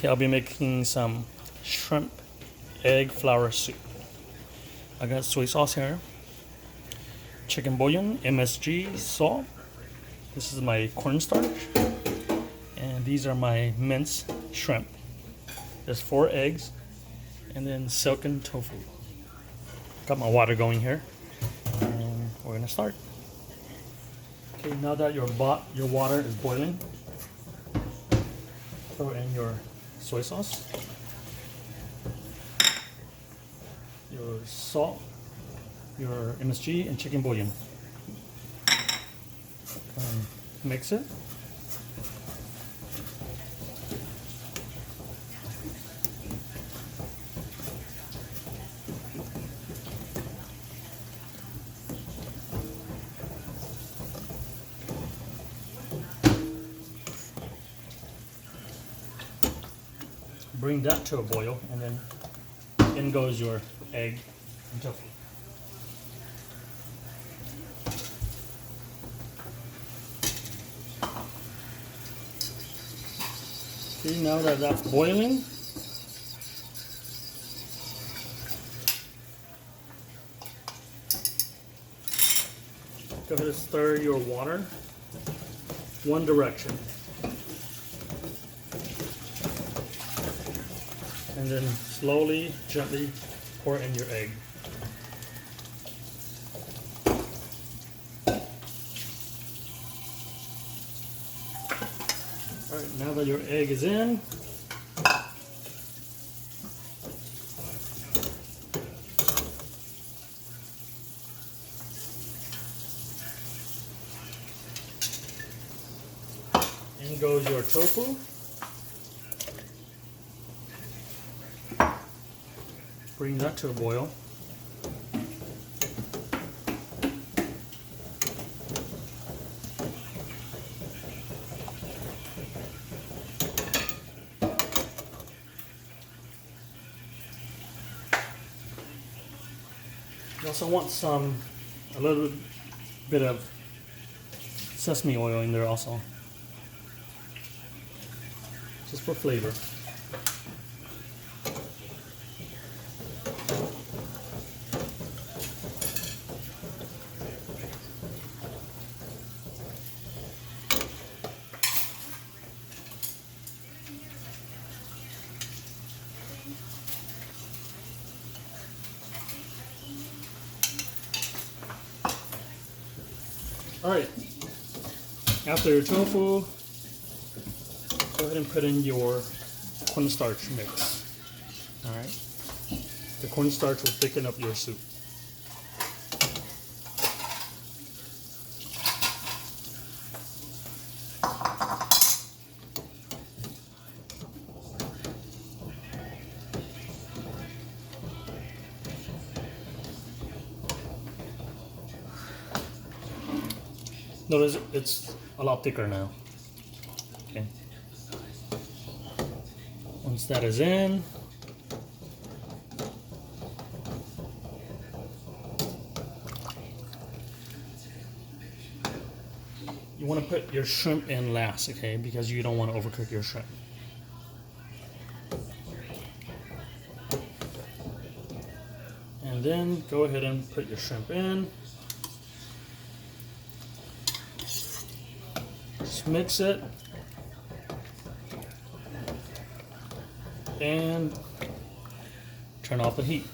Okay, I'll be making some shrimp egg flour soup. I got soy sauce here, chicken bouillon, MSG, salt. This is my cornstarch, and these are my minced shrimp. There's 4 eggs, and then silken tofu. Got my water going here, and we're gonna start. Okay, now that your water is boiling, throw in your soy sauce, your salt, your MSG, and chicken bouillon. Mix it. Bring that to a boil, and then in goes your egg and tofu. See, now that that's boiling, go ahead and stir your water one direction. And then slowly, gently pour in your egg. Alright, now that your egg is in, in goes your tofu. Bring that to a boil. You also want a little bit of sesame oil in there also, just for flavor. Alright, after your tofu, go ahead and put in your cornstarch mix. Alright, the cornstarch will thicken up your soup. Notice it's a lot thicker now. Okay. Once that is in, you want to put your shrimp in last, okay? Because you don't want to overcook your shrimp. And then go ahead and put your shrimp in. Just mix it and turn off the heat.